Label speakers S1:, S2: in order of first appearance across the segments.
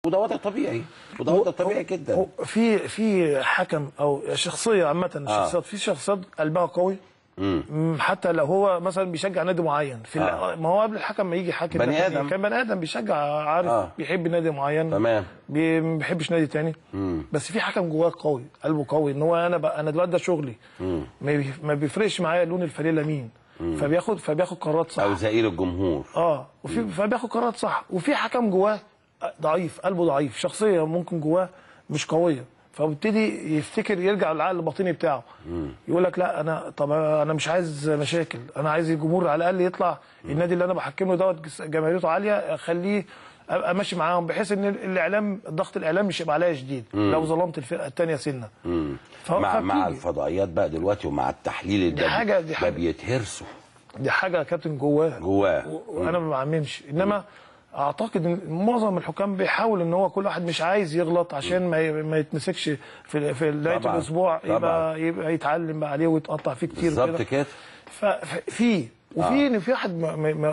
S1: وده وضع طبيعي، وده وضع طبيعي جدا.
S2: في حكم او شخصيه عامه، الشخصيات في شخصيات قلبها قوي. حتى لو هو مثلا بيشجع نادي معين في ما هو قبل الحكم ما يجي حاكم
S1: بني ادم،
S2: كان بني ادم بيشجع، عارف بيحب نادي معين،
S1: تمام،
S2: ما بيحبش نادي تاني. بس في حكم جواه قوي، قلبه قوي، ان هو انا دلوقتي ده شغلي، ما بيفرقش معايا لون الفانيلا مين. فبياخد قرارات صح،
S1: او زئير الجمهور.
S2: فبياخد قرارات صح. وفي حكم جواه ضعيف، قلبه ضعيف، شخصيه ممكن جواه مش قويه، فبيبتدي يفتكر، يرجع للعقل الباطني بتاعه، يقول لك لا انا مش عايز مشاكل، انا عايز الجمهور على الاقل يطلع، النادي اللي انا بحكم له دوت جماهيرته عاليه، اخليه ابقى ماشي معاهم، بحيث ان الاعلام، ضغط الاعلام مش هيبقى عليا شديد لو ظلمت الفرقه الثانيه سنه.
S1: مع الفضائيات بقى دلوقتي ومع التحليل
S2: دي حاجه
S1: بيتهرسوا.
S2: دي حاجه يا كابتن جواه وانا ما بعممش، انما اعتقد ان معظم الحكام بيحاول ان هو كل واحد مش عايز يغلط عشان ما يتمسكش في نهايه الاسبوع، يبقى يتعلم بقى عليه ويتقطع فيه كتير
S1: بالظبط كده.
S2: وفي ان في واحد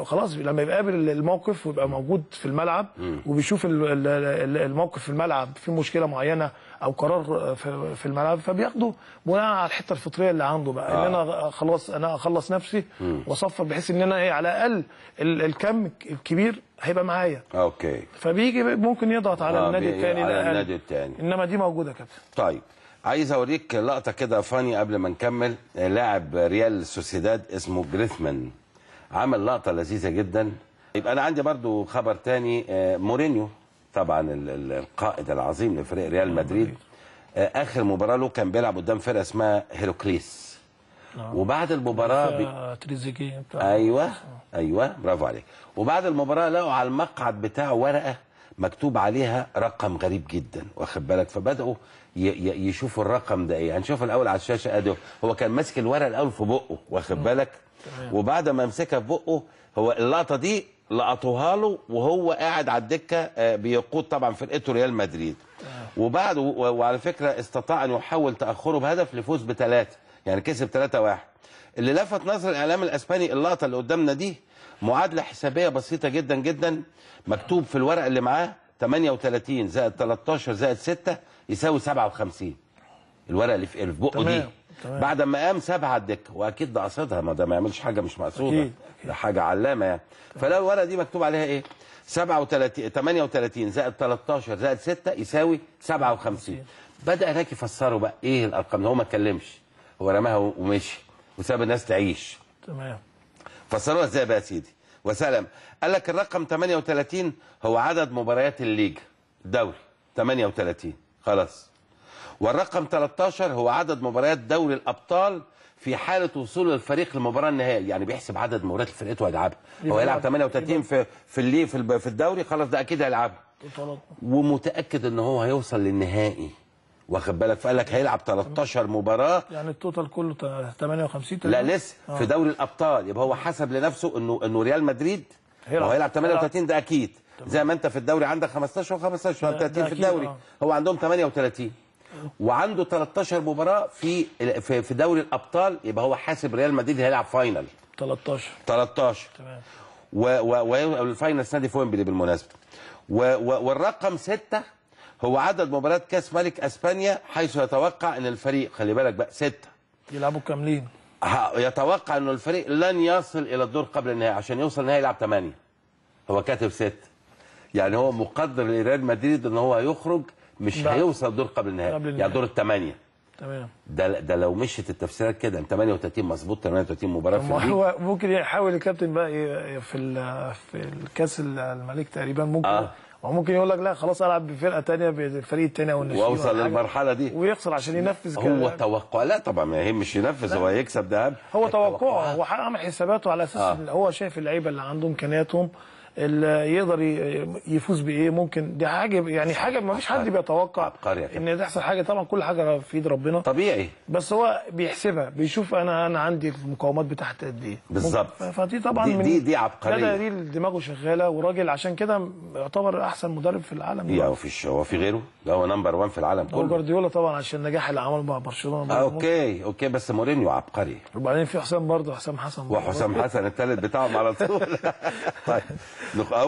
S2: خلاص لما يبقى قابل الموقف ويبقى موجود في الملعب وبيشوف الموقف في الملعب في مشكله معينه او قرار في الملعب، فبياخده بناء على الحته الفطريه اللي عنده بقى، ان انا خلاص انا اخلص نفسي واصفر، بحيث ان انا على الاقل الكم الكبير هيبقى معايا.
S1: اوكي.
S2: فبيجي ممكن يضغط على النادي الثاني،
S1: على النادي الثاني،
S2: انما دي موجوده كابتن.
S1: طيب عايز اوريك لقطه كده فاني قبل ما نكمل. لاعب ريال سوسيداد اسمه جريثمان عمل لقطه لذيذه جدا. يبقى انا عندي برضو خبر تاني، مورينيو طبعا القائد العظيم لفريق ريال مدريد، اخر مباراه له كان بيلعب قدام فرقه اسمها هيروكليس، وبعد المباراه
S2: تريزيجيه
S1: ايوه برافو عليك. وبعد المباراه لقوا على المقعد بتاعه ورقه مكتوب عليها رقم غريب جدا، واخد بالك؟ فبداوا يشوفوا الرقم ده ايه. هنشوف الاول على الشاشه. ادي هو كان ماسك الورقه الاول في بقه، واخد بالك؟ وبعد ما مسكها في بقه، هو اللقطه دي لقطوها له وهو قاعد على الدكه بيقود طبعا فرقته ريال مدريد. وبعد وعلى فكره استطاع ان يحول تاخره بهدف لفوز بثلاثه، يعني كسب 3-1. اللي لفت نظر الاعلام الاسباني اللقطه اللي قدامنا دي معادله حسابيه بسيطه جدا جدا، مكتوب في الورق اللي معاه 38 زائد 13 زائد 6 يساوي 57. الورقه اللي في بقه دي بعد ما قام سابها على الدكه، واكيد ده قصدها، ما ده ما يعملش حاجه مش مقصوده، ده حاجه علامه يعني. فلو الورقه دي مكتوب عليها ايه؟ 38 زائد 13 زائد 6 يساوي 57. بدا هناك يفسروا بقى ايه الارقام ده. هو ما اتكلمش، هو رماها ومشي وساب الناس تعيش.
S2: تمام.
S1: فسروها ازاي بقى يا سيدي وسلام؟ قال لك الرقم 38 هو عدد مباريات الليج الدوري 38 خلاص، والرقم 13 هو عدد مباريات دوري الابطال في حاله وصول الفريق للمباراه النهائيه، يعني بيحسب عدد مباريات فرقته ويلعبها. هو يلعب 38 في الدوري، خلاص ده اكيد هيلعبها، ومتاكد ان هو هيوصل للنهائي، واخد بالك؟ فقال لك هيلعب 13 مباراه،
S2: يعني التوتال كله 58
S1: لا لسه في دوري الابطال. يبقى هو حسب لنفسه انه ريال مدريد هو هيلعب 38 ده اكيد. زي ما انت في الدوري عندك 15 و15 30 في الدوري، هو عندهم 38 وعنده 13 مباراه في دوري الابطال، يبقى هو حاسب ريال مدريد هيلعب فاينل 13
S2: تمام.
S1: والفاينل السنه دي في ويمبلي بالمناسبه. والرقم 6 هو عدد مباريات كاس ملك اسبانيا، حيث يتوقع ان الفريق، خلي بالك بقى، 6
S2: يلعبوا كاملين،
S1: يتوقع انه الفريق لن يصل الى الدور قبل النهائي، عشان يوصل النهائي يلعب 8. هو كاتب 6، يعني هو مقدر لريال مدريد ان هو هيخرج مش هيوصل الدور قبل النهائي، يعني دور الثمانيه.
S2: تمام.
S1: ده لو مشيت التفسيرات كده 38 مظبوط، 38 مباراه في الليج.
S2: هو ممكن يحاول الكابتن بقى في الكاس الملك تقريبا، ممكن وممكن يقول لك لا خلاص العب بفرقه ثانيه بالفريق الثاني او الناشئين
S1: واوصل للمرحله دي
S2: ويخسر عشان ينفذ.
S1: هو توقع، لا طبعا ما يهمش ينفذ، هو هيكسب ذهب.
S2: هو توقعه، هو عامل حساباته على اساس هو شايف اللعيبه اللي عندهم امكانياتهم اللي يقدر يفوز بايه. ممكن دي حاجه، يعني حاجه ما فيش حد بيتوقع ان تحصل حاجه، طبعا كل حاجه في ايد ربنا
S1: طبيعي،
S2: بس هو بيحسبها، بيشوف انا عندي المقاومات بتاعتي قد ايه
S1: بالظبط.
S2: فدي طبعا
S1: دي عبقريه،
S2: دي دماغه شغاله وراجل، عشان كده يعتبر احسن مدرب في العالم.
S1: هو في غيره؟ ده هو نمبر 1 في العالم كله.
S2: هو جوارديولا طبعا عشان النجاح اللي عمله مع برشلونه.
S1: اوكي بس مورينيو عبقري،
S2: وبعدين في حسام برضه، حسام حسن
S1: وحسام حسن الثالث بتاعهم على طول. طيب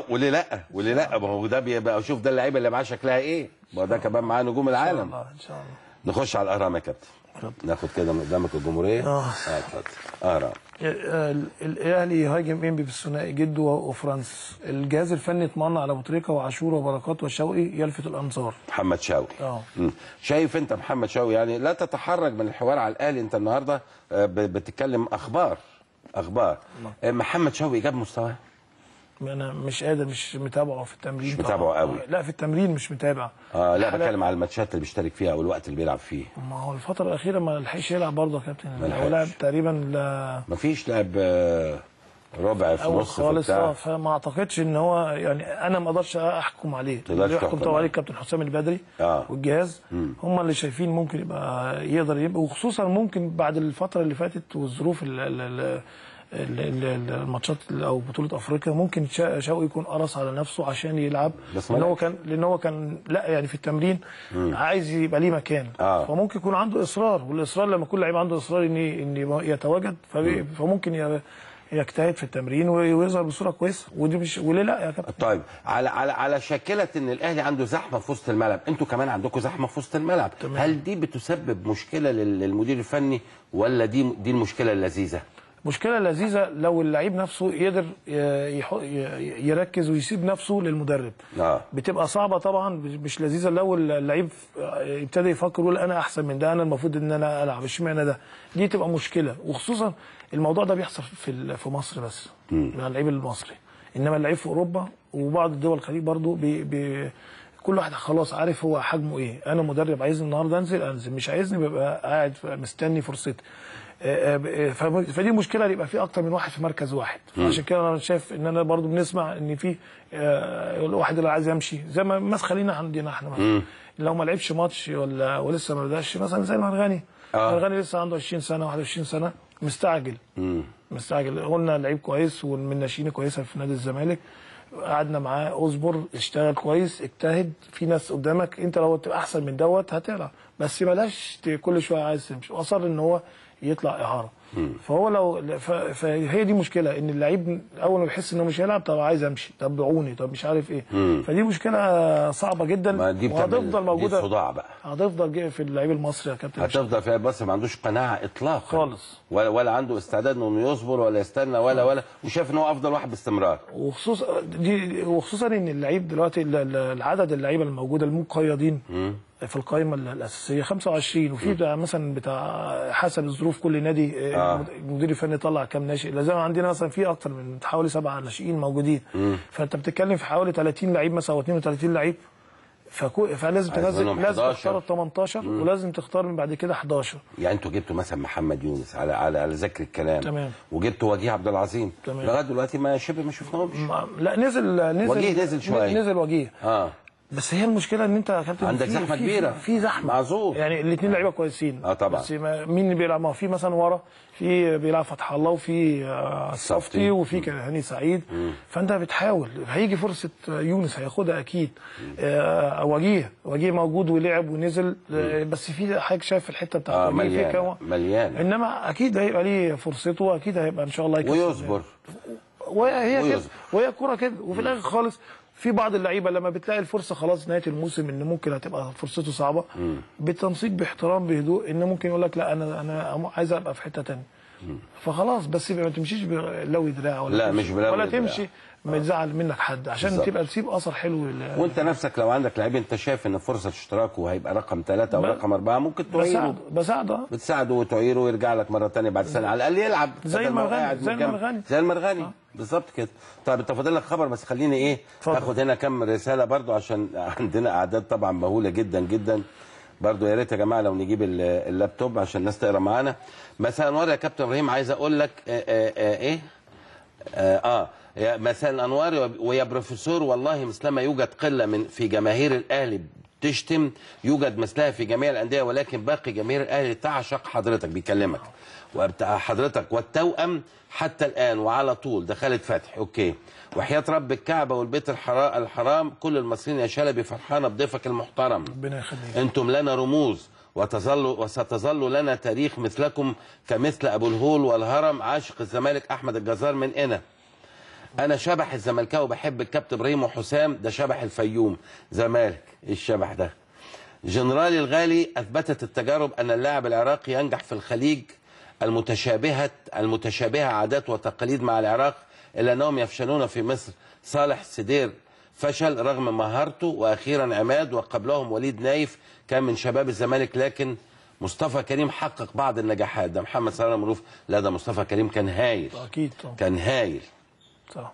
S1: وليه لا، وليه لا؟ ما هو ده بيبقى، شوف ده اللعيبه اللي معاه شكلها ايه، ما هو ده كمان معاه نجوم العالم.
S2: ان شاء الله.
S1: نخش على الاهرام يا كابتن، ناخد كده من قدامك الجمهوريه. اتفضل. اهرام.
S2: الاهلي يهاجم انبي بالثنائي جده وفرانس. الجهاز الفني اطمن على ابو تريكه وعاشور وبركات وشوقي يلفت الانظار.
S1: محمد شوقي. شايف انت محمد شوقي يعني لا تتحرج من الحوار على الاهلي، انت النهارده بتتكلم اخبار. محمد شوقي جاب مستواه؟
S2: انا مش قادر، مش متابعه في التمرين.
S1: مش متابعه قوي؟
S2: لا في التمرين مش متابع.
S1: لا بتكلم على الماتشات اللي بيشترك فيها او الوقت اللي بيلعب فيه.
S2: ما هو الفتره الاخيره ما لحقش يلعب برضه يا كابتن. هو لعب تقريبا
S1: ما فيش لعب ربع في نص
S2: خالص. فما اعتقدش ان هو يعني انا ما اقدرش احكم عليه. اللي يحكم طبعا عليه الكابتن حسام البدري والجهاز. هم اللي شايفين ممكن يقدر يبقى، وخصوصا ممكن بعد الفتره اللي فاتت والظروف الماتشات او بطوله افريقيا، ممكن شوقي يكون قرص على نفسه عشان يلعب، لان هو كان لا يعني في التمرين عايز يبقى ليه مكان. فممكن يكون عنده اصرار، والاصرار لما كل لعيب عنده اصرار ان يتواجد فممكن يجتهد في التمرين ويظهر بصوره كويسه، ودي مش وليه لا يا كابتن.
S1: طيب على شاكله ان الاهلي عنده زحمه في وسط الملعب، انتوا كمان عندكم زحمه في وسط الملعب. تمام. هل دي بتسبب مشكله للمدير الفني ولا دي المشكله اللذيذه؟
S2: مشكلة لذيذة لو اللعيب نفسه يقدر يركز ويسيب نفسه للمدرب. بتبقى صعبة طبعا، مش لذيذة لو اللعيب ابتدى يفكر يقول انا احسن من ده، انا المفروض ان انا العب، اشمعنى ده؟ دي تبقى مشكلة، وخصوصا الموضوع ده بيحصل في مصر بس مع اللعيب المصري، انما اللعيب في اوروبا وبعض الدول الخليج برضو كل واحد خلاص عارف هو حجمه ايه. انا مدرب عايزني النهارده انزل، مش عايزني ببقى قاعد مستني فرصتي. فدي مشكله يبقى في اكتر من واحد في مركز واحد. عشان كده انا شايف ان انا برضو بنسمع ان في الواحد اللي عايز يمشي، زي ما خلينا عندنا احنا مثلا لو ما لعبش ماتش ولسه ما بداش، مثلا زي المرغني. المرغني لسه عنده 20 سنه 21 سنه، مستعجل. قلنا لعيب كويس ومن ناشئين كويسه في نادي الزمالك، قعدنا معاه اصبر، اشتغل كويس، اجتهد، في ناس قدامك، انت لو تبقى احسن من دوت هتلعب، بس بلاش كل شويه عايز تمشي. واصر ان هو يطلع اعاره. فهو فهي دي مشكله، ان اللعيب اول ما بيحس انه مش هيلعب، طب عايز امشي، طب بيعوني، طب مش عارف ايه. فدي مشكله صعبه جدا، وهتفضل موجوده.
S1: دي صداع بقى،
S2: هتفضل في اللعيب المصري يا كابتن.
S1: هتفضل في اللعيب المصري ما عندوش قناعه اطلاقا
S2: خالص،
S1: ولا عنده استعداد انه يصبر ولا يستنى ولا وشايف ان هو افضل واحد باستمرار.
S2: وخصوصا ان اللعيب دلوقتي العدد اللعيبه الموجوده المقيدين في القائمه الاساسيه 25، وفي مثلا بتاع حسب الظروف كل نادي المدير الفني طلع كام ناشئ. لازم عندنا مثلا في اكتر من حوالي 7 ناشئين موجودين. فانت بتتكلم في حوالي 30 لعيب مثلا او 32 لعيب، فلازم تنزل، لازم تختار 18 ولازم تختار من بعد كده 11.
S1: يعني انتوا جبتوا مثلا محمد يونس على ذكر الكلام.
S2: تمام.
S1: وجبتوا وجيه عبد العظيم.
S2: تمام.
S1: لغايه دلوقتي ما شفناهمش.
S2: لا نزل
S1: وجيه نزل شويه،
S2: نزل وجيه. بس هي المشكله ان انت يا كابتن
S1: عندك زحمه كبيره،
S2: في زحمه
S1: معذور.
S2: يعني الاثنين لعيبه كويسين.
S1: طبعا.
S2: بس مين اللي بيلعب؟ ما في مثلا ورا في بيلعب فتح الله، وفي الصفتي، وفي هاني سعيد. فانت بتحاول، هيجي فرصه يونس هياخدها اكيد. وجيه موجود ولعب ونزل. بس في حاجه شايف الحته بتاعت
S1: مليان،
S2: انما اكيد هيبقى ليه فرصته، واكيد هيبقى ان شاء الله يكسب
S1: ويصبر.
S2: وهي كوره كده. وفي الاخر خالص في بعض اللعيبه لما بتلاقي الفرصه خلاص نهايه الموسم ان ممكن هتبقى فرصته صعبه، بالتنسيق باحترام بهدوء، ان ممكن يقول لك لا انا عايز ابقى في حته ثانيه. فخلاص، بس ما تمشيش بلوي دراع ولا تمشي متزعل منك حد، عشان بالزبط. تبقى تسيب اثر حلو.
S1: وانت نفسك لو عندك لعيب انت شايف ان فرصه اشتراكه هيبقى رقم 3 او رقم 4، ممكن تعيره. بتساعده وتعيره ويرجع لك مره ثانيه بعد سنه على الاقل يلعب
S2: زي
S1: المرغني بالظبط كده. طيب انت فاضل لك خبر، بس خليني اخد هنا كم رساله برضو، عشان عندنا اعداد طبعا مهوله جدا جدا. برضو يا ريت يا جماعه لو نجيب اللابتوب عشان الناس تقرا معانا. مساء الانوار يا كابتن ابراهيم، عايز اقول لك يا مساء الانوار ويا بروفيسور، والله مثلما يوجد قله في جماهير الاهلي بتشتم، يوجد مثلها في جميع الانديه، ولكن باقي جماهير الاهلي تعشق حضرتك. بيكلمك حضرتك والتوأم حتى الان وعلى طول. ده خالد فتحي. اوكي. وحياه رب الكعبه والبيت الحرام كل المصريين يا شلبي فرحانه بضيفك المحترم.
S2: ربنا يخليك.
S1: انتم لنا رموز وستظل لنا تاريخ مثلكم كمثل ابو الهول والهرم. عاشق الزمالك احمد الجزار من هنا. انا شبح الزملكاوي بحب الكابتن ابراهيم وحسام، ده شبح الفيوم زمالك. ايه الشبح ده؟ جنرالي الغالي، اثبتت التجارب ان اللاعب العراقي ينجح في الخليج المتشابهه عادات وتقاليد مع العراق، الا انهم يفشلون في مصر. صالح سدير فشل رغم مهارته، واخيرا عماد، وقبلهم وليد نايف كان من شباب الزمالك، لكن مصطفى كريم حقق بعض النجاحات. ده محمد صلاح مروف، لا ده مصطفى كريم كان هايل.
S2: اكيد طبعا
S1: كان هايل.
S2: صح.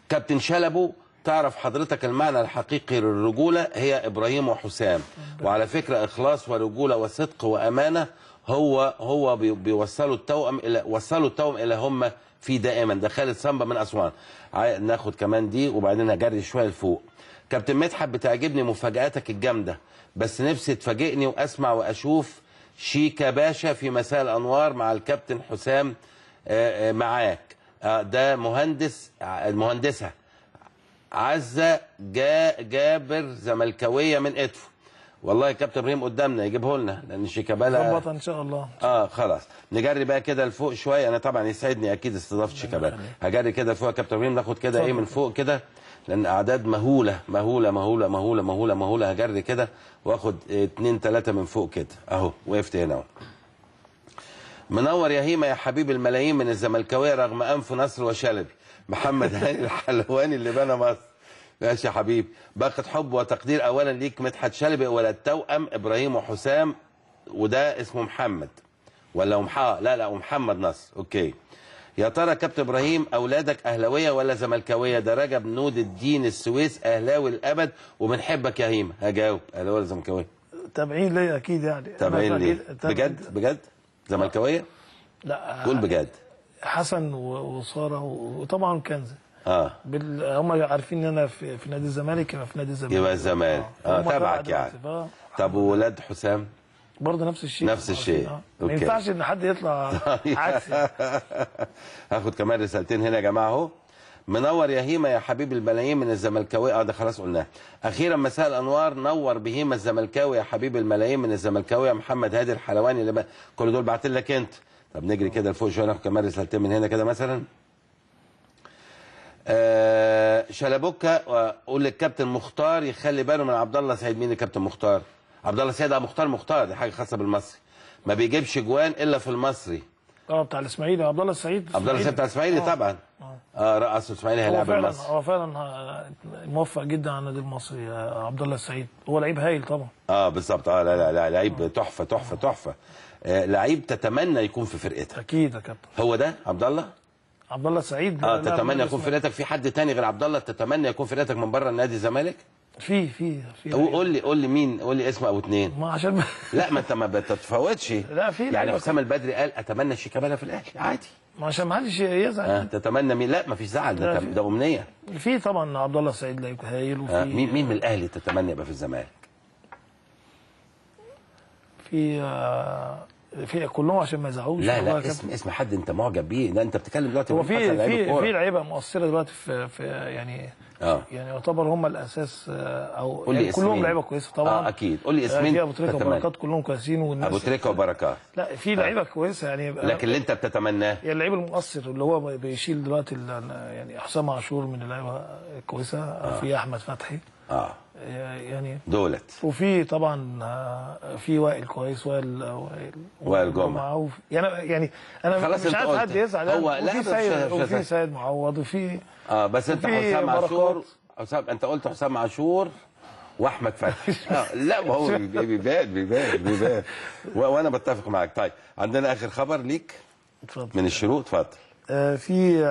S1: كابتن شلبو، تعرف حضرتك المعنى الحقيقي للرجوله هي ابراهيم وحسام، وعلى فكره اخلاص ورجوله وصدق وامانه هو بيوصلوا التوأم الى هم في دائما. ده خالد صنبا من اسوان. ناخد كمان دي وبعدين هجري شويه لفوق. كابتن مدحت، بتعجبني مفاجاتك الجامده، بس نفسي تفاجئني واسمع واشوف شيكا باشا في مساء الانوار مع الكابتن حسام معاك. ده المهندسه عزه جابر زملكاويه من ادفو. والله يا كابتن ابراهيم قدامنا يجيبه لنا، لان شيكابالا
S2: ظبطها ان شاء الله.
S1: خلاص نجري بقى كده لفوق شويه. انا طبعا يسعدني اكيد استضافه شيكابالا. هجري كده لفوق يا كابتن ابراهيم، ناخد كده ايه من فوق كده، لان اعداد مهوله مهوله مهوله مهوله مهوله مهوله. هجري كده واخد 2 3 من فوق كده اهو. وقفت هنا اهو. منور يا هيما يا حبيب الملايين من الزملكاويه رغم انف نصر وشلبي. محمد هاني الحلواني اللي بنى مصر. ماشي يا حبيب. باقة حب وتقدير اولا ليك مدحت شلبي ولد توأم ابراهيم وحسام، وده اسمه محمد ولا لا ومحمد نصر. اوكي. يا ترى كابتن ابراهيم اولادك اهلاويه ولا زملكاويه؟ ده رجب نود الدين السويس اهلاوي الابد وبنحبك يا هيما. هجاوب اهلاوي ولا زملكاويه؟
S2: تابعين ليا اكيد يعني.
S1: تابعين ليه؟ بجد زملكاويه؟
S2: لا
S1: قول بجد.
S2: حسن وساره وطبعا كنزه. هم عارفين ان انا في نادي الزمالك، يبقى في نادي الزمالك.
S1: يبقى الزمالك تبعك يعني. طب وولاد حسام؟
S2: برضه نفس الشيء.
S1: نفس الشيء.
S2: ما ينفعش ان حد يطلع عكسي.
S1: هاخد كمان رسالتين هنا يا جماعه اهو. منور يا هيما يا حبيب الملايين من الزملكاويه. ده خلاص قلناه. اخيرا مساء الانوار، نور بهيما الزملكاوي يا حبيب الملايين من الزملكاويه محمد هادي الحلواني اللي كل دول بعت لك انت. طب نجري كده لفوق شويه، ناخد كمان رسالتين من هنا كده مثلا. شلبوكه، قول للكابتن مختار يخلي باله من عبد الله سعيد. مين الكابتن مختار؟ عبد الله سعيد. مختار دي حاجه خاصه بالمصري، ما بيجيبش جوان الا في المصري.
S2: بتاع الاسماعيلي عبد الله السعيد.
S1: بتاع الاسماعيلي طبعا. رأس الاسماعيلي هيلاعب المصري.
S2: هو فعلا موفق جدا على النادي المصري عبد الله السعيد. هو لعيب هايل طبعا.
S1: بالظبط. لا لعيب تحفه تحفه تحفه. لعيب تتمنى يكون في فرقتك.
S2: اكيد يا كابتن.
S1: هو ده عبد الله السعيد. تتمنى يكون في فرقتك. في حد تاني غير عبد الله تتمنى يكون في فرقتك من بره النادي الزمالك؟
S2: في
S1: قول لي مين، قول لي اسم او اتنين.
S2: ما عشان
S1: لا ما انت ما بتتفاوتش.
S2: لا في
S1: يعني حسام البدري قال اتمنى شيكابالا في الاهلي عادي.
S2: ما عشان ما حدش يزعل.
S1: تتمنى مين؟ لا ما فيش زعل، ده امنيه.
S2: في طبعا عبد الله السعيد لعيب هايل. وفي
S1: مين من الاهلي تتمنى يبقى في الزمالك؟
S2: في كلهم عشان ما يزعلوش.
S1: لا اسم حد انت معجب بيه. ده انت بتتكلم دلوقتي.
S2: هو في لعيبه مؤثره دلوقتي في يعني يعني يعتبر هم الاساس او يعني كلهم لعيبه كويسه طبعا.
S1: اكيد. قول لي اسمين.
S2: ابو تريكه وبركات كلهم كويسين، والناس
S1: ابو تريكه وبركات.
S2: لا في لعيبه كويسه يعني.
S1: لكن اللي انت بتتمناه
S2: يعني اللعيب المؤثر اللي هو بيشيل دلوقتي يعني حسام عاشور من اللعيبه الكويسه. في احمد فتحي. يعني
S1: دولت.
S2: وفي طبعا في وائل كويس. وائل
S1: جمعه.
S2: يعني انا مش عايز حد يزعل.
S1: هو
S2: وفي سيد معوض وفي
S1: بس انت حسام عاشور. انت قلت حسام عاشور واحمد فتحي. لا ما هو بيبان. وانا بتفق معاك. طيب عندنا اخر خبر ليك.
S2: اتفضل.
S1: من الشروق. اتفضل.
S2: في